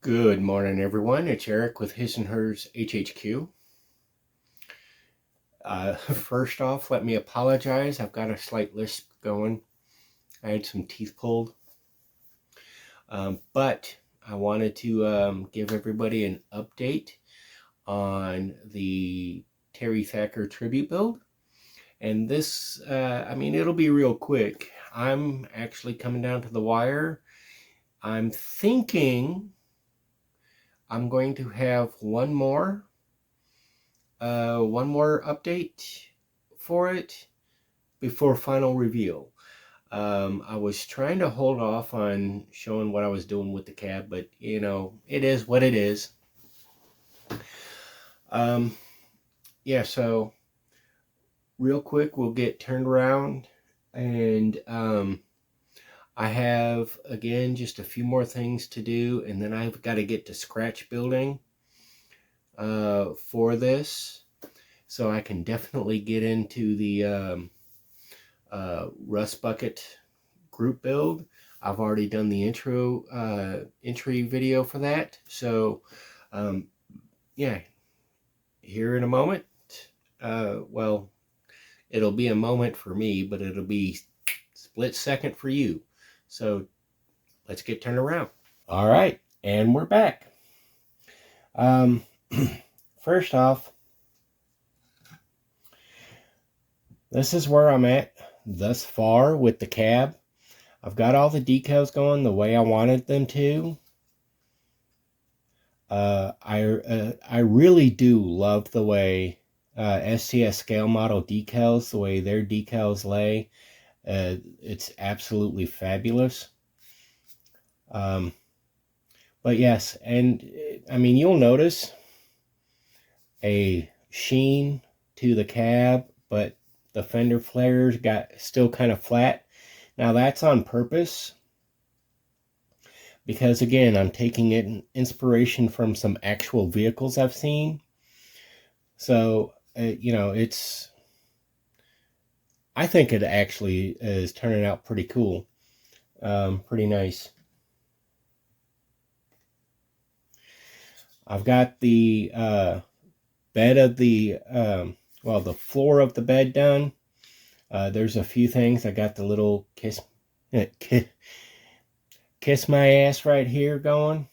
Good morning, everyone. It's Eric with His&Hers HHQ. First off, let me apologize. I've got a slight lisp going. I had some teeth pulled. But I wanted to give everybody an update on the Terry Thacker tribute build. And this, it'll be real quick. I'm actually coming down to the wire. I'm thinking I'm going to have one more update for it before final reveal. I was trying to hold off on showing what I was doing with the cab, but it is what it is. So real quick, we'll get turned around, and I have, again, just a few more things to do, and then I've got to get to scratch building for this, so I can definitely get into the Rust Bucket group build. I've already done the entry video for that, so here in a moment. Well, it'll be a moment for me, but it'll be split second for you. So let's get turned around. All right, and we're back. First off, this is where I'm at thus far with the cab. I've got all the decals going the way I wanted them to. I really do love the way STS scale model decals, the way their decals lay. It's absolutely fabulous. But yes, and you'll notice a sheen to the cab, but the fender flares got still kind of flat. Now that's on purpose, because again, I'm taking it inspiration from some actual vehicles I've seen. So I think it actually is turning out pretty cool, pretty nice. I've got the bed of the the floor of the bed done. There's a few things. I got the little kiss my ass right here going,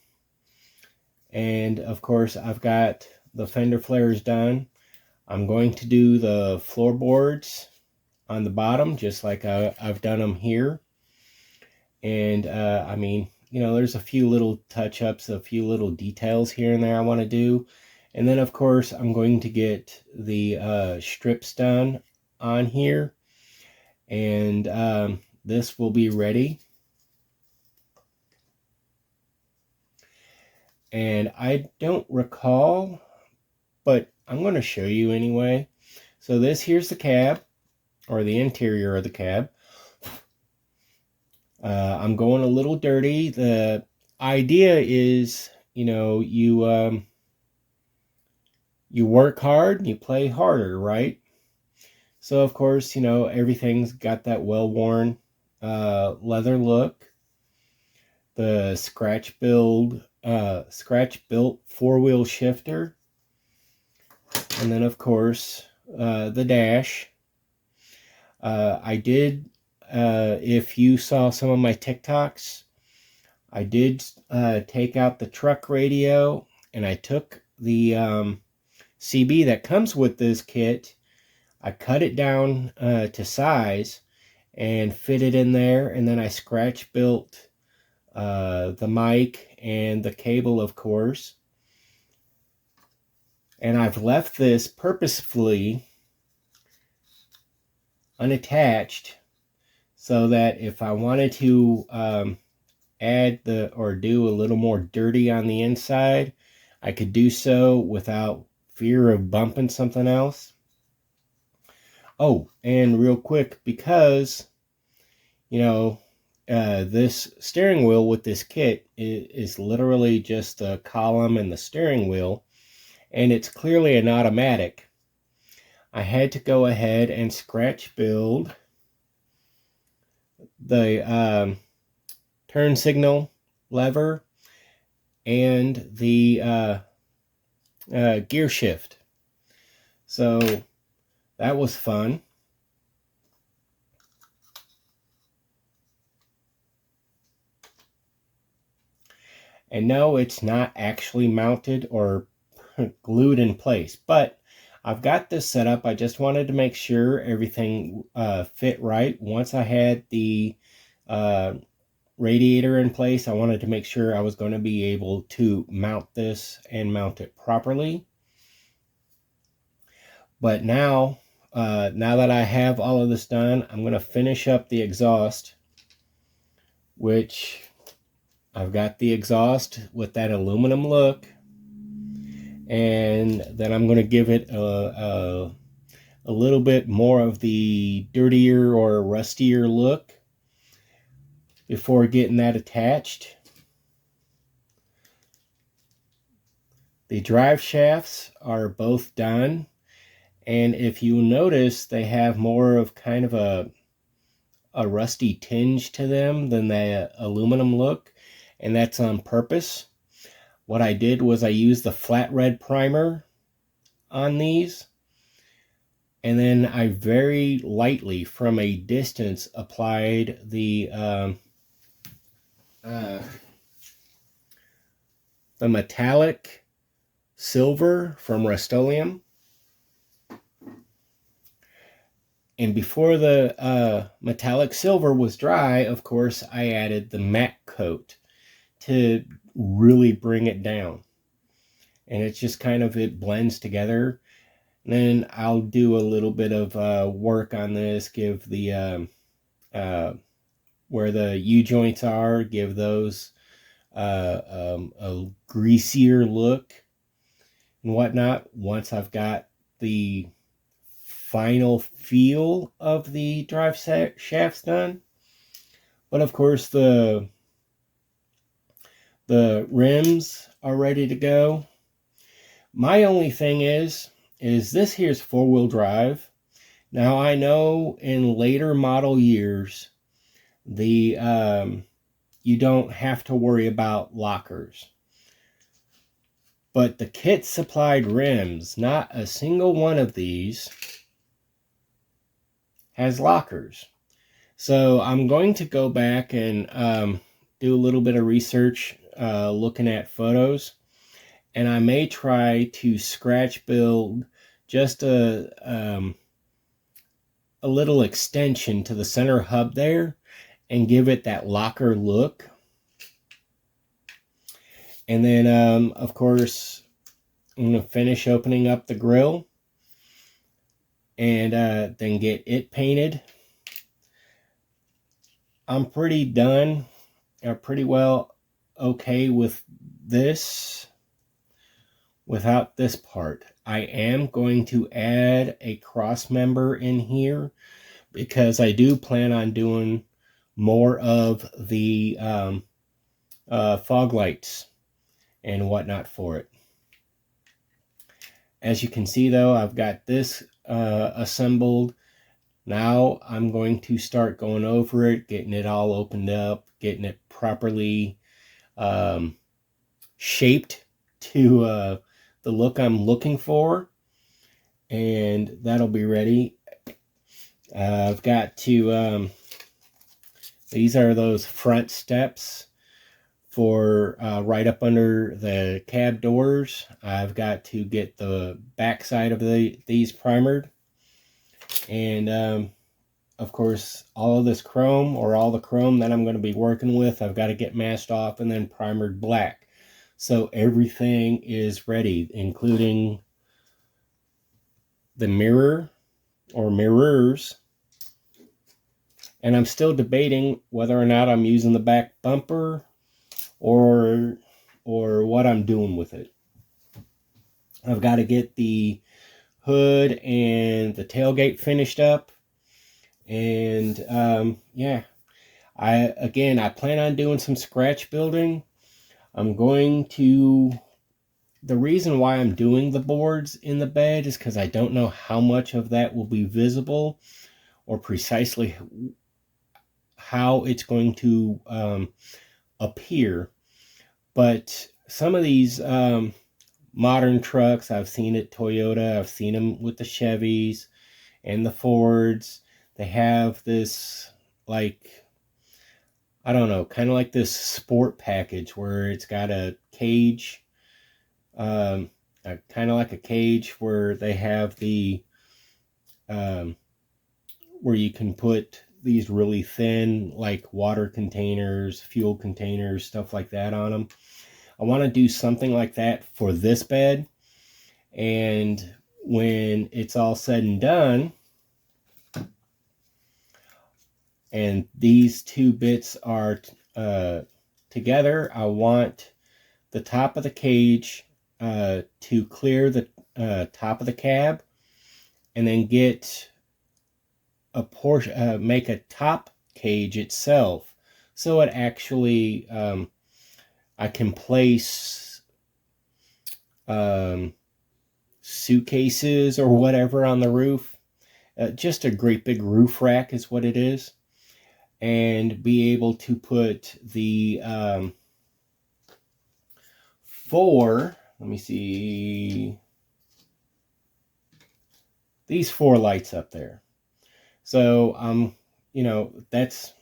and of course I've got the fender flares done. I'm going to do the floorboards on the bottom just like I've done them here, and there's a few little touch-ups, a few little details here and there I want to do. And then of course I'm going to get the strips done on here, and this will be ready. And I don't recall, but I'm going to show you anyway. So here's the cab, or the interior of the cab. I'm going a little dirty. The idea is, you work hard, you play harder, right? So of course, everything's got that well-worn leather look. The scratch built four-wheel shifter, and then of course the dash. I did, if you saw some of my TikToks, I did take out the truck radio, and I took the CB that comes with this kit. I cut it down to size and fit it in there, and then I scratch built the mic and the cable, of course. And I've left this purposefully unattached so that if I wanted to add do a little more dirty on the inside, I could do so without fear of bumping something else. Oh, and real quick, because this steering wheel with this kit is literally just the column and the steering wheel, and it's clearly an automatic. I had to go ahead and scratch build the turn signal lever and the gear shift. So that was fun. And no, it's not actually mounted or glued in place, but I've got this set up. I just wanted to make sure everything fit right. Once I had the radiator in place, I wanted to make sure I was going to be able to mount this and mount it properly. But now that I have all of this done, I'm going to finish up the exhaust, which I've got the exhaust with that aluminum look, and then I'm going to give it a little bit more of the dirtier or rustier look before getting that attached. The drive shafts are both done, and if you notice, they have more of kind of a rusty tinge to them than the aluminum look, and that's on purpose. What I did was I used the flat red primer on these, and then I very lightly from a distance applied the metallic silver from Rust-Oleum. And before the metallic silver was dry, of course, I added the matte coat to really bring it down. And it's just kind of, it blends together. And then I'll do a little bit of work on this, give the where the U-joints are, give those a greasier look and whatnot once I've got the final feel of the drive shafts done. But of course the rims are ready to go. My only thing is this here's four-wheel drive. Now I know in later model years the you don't have to worry about lockers. But the kit supplied rims, not a single one of these has lockers. So I'm going to go back and do a little bit of research looking at photos, and I may try to scratch build just a little extension to the center hub there and give it that locker look. And then of course I'm going to finish opening up the grill and then get it painted. I'm pretty done, pretty well okay with this without this part. I am going to add a cross member in here because I do plan on doing more of the fog lights and whatnot for it. As you can see though, I've got this assembled. Now I'm going to start going over it, getting it all opened up, getting it properly shaped to the look I'm looking for, and that'll be ready. I've got to these are those front steps for right up under the cab doors. I've got to get the back side of these primered, and of course all of this chrome, or all the chrome that I'm going to be working with, I've got to get masked off and then primered black. So everything is ready, including the mirror or mirrors. And I'm still debating whether or not I'm using the back bumper or what I'm doing with it. I've got to get the hood and the tailgate finished up. And yeah, I plan on doing some scratch building. I'm going to, the reason why I'm doing the boards in the bed is because I don't know how much of that will be visible or precisely how it's going to appear. But some of these modern trucks, I've seen it Toyota, I've seen them with the Chevys and the Fords. They have this, like, I don't know, kind of like this sport package where it's got a cage, kind of like a cage where they have the, um, where you can put these really thin, like water containers, fuel containers, stuff like that on them. I want to do something like that for this bed. And when it's all said and done, and these two bits are together, I want the top of the cage to clear the top of the cab, and then get a portion, make a top cage itself, so it actually I can place suitcases or whatever on the roof. Just a great big roof rack is what it is. And be able to put the let me see, these 4 lights up there. So that's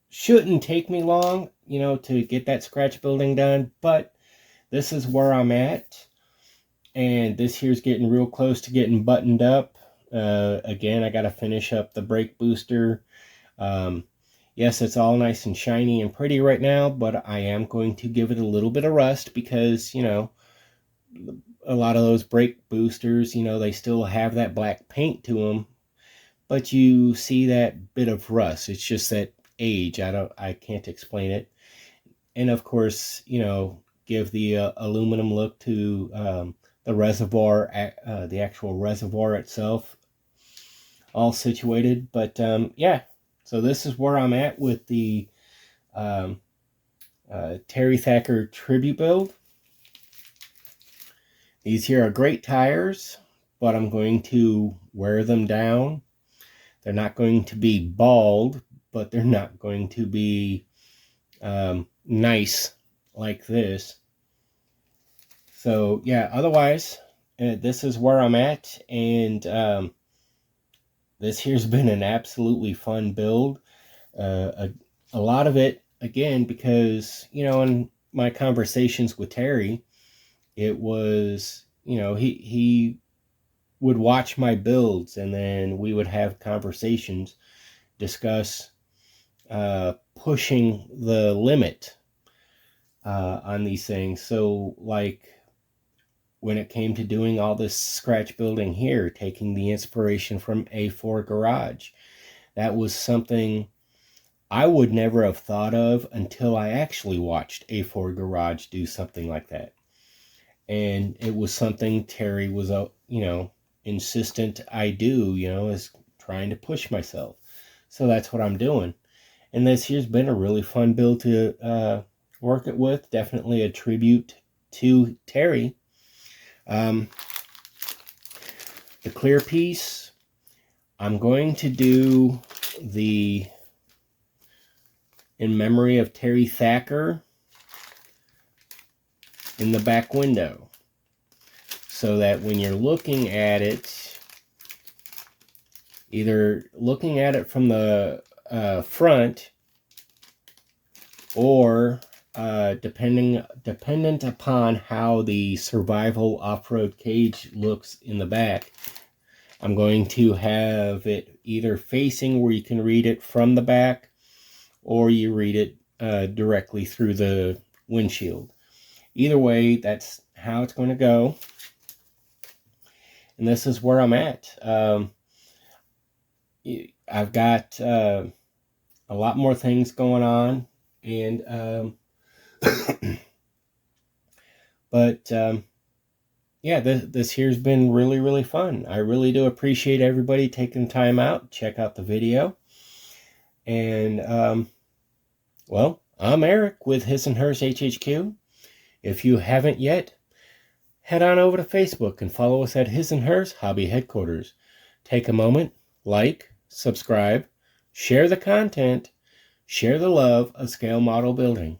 shouldn't take me long, to get that scratch building done, but this is where I'm at. And this here's getting real close to getting buttoned up. Again, I got to finish up the brake booster. Yes, it's all nice and shiny and pretty right now, but I am going to give it a little bit of rust because, a lot of those brake boosters, they still have that black paint to them, but you see that bit of rust. It's just that age. I can't explain it. And of course, give the aluminum look to the reservoir, the actual reservoir itself, all situated. But yeah, so this is where I'm at with the Terry Thacker tribute build. These here are great tires, but I'm going to wear them down. They're not going to be bald, but they're not going to be nice like this. So yeah, otherwise, this is where I'm at, and this here's been an absolutely fun build. A lot of it, again, because, in my conversations with Terry, it was, he would watch my builds, and then we would have conversations, discuss pushing the limit on these things. So, like, when it came to doing all this scratch building here, taking the inspiration from A4 Garage, that was something I would never have thought of until I actually watched A4 Garage do something like that. And it was something Terry was, insistent I do, is trying to push myself. So that's what I'm doing. And this here's been a really fun build to work it with. Definitely a tribute to Terry. The clear piece, I'm going to do the in memory of Terry Thacker in the back window, so that when you're looking at it, either looking at it from the front, or dependent upon how the survival off-road cage looks in the back, I'm going to have it either facing where you can read it from the back, or you read it directly through the windshield. Either way, that's how it's going to go. And this is where I'm at. I've got a lot more things going on, and but yeah, this here's been really, really fun. I really do appreciate everybody taking time out, check out the video. And well, I'm Eric with His&Hers HHQ. If you haven't yet, head on over to Facebook and follow us at His&Hers Hobby Headquarters. Take a moment, like, subscribe, share the content, share the love of scale model building.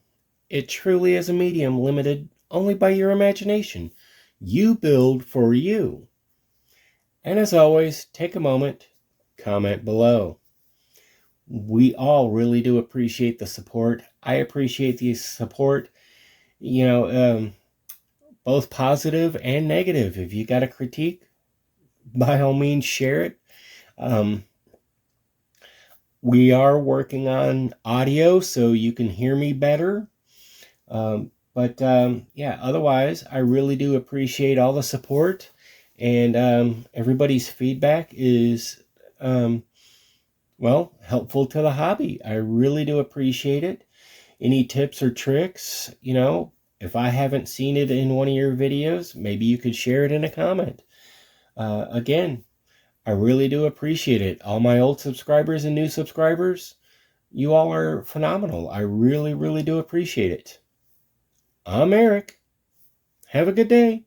It truly is a medium limited only by your imagination. You build for you. And as always, take a moment, comment below. We all really do appreciate the support. I appreciate the support, both positive and negative. If you got a critique, by all means, share it. We are working on audio so you can hear me better. Otherwise, I really do appreciate all the support, and everybody's feedback is, helpful to the hobby. I really do appreciate it. Any tips or tricks, if I haven't seen it in one of your videos, maybe you could share it in a comment. Again, I really do appreciate it. All my old subscribers and new subscribers, you all are phenomenal. I really, really do appreciate it. I'm Eric. Have a good day.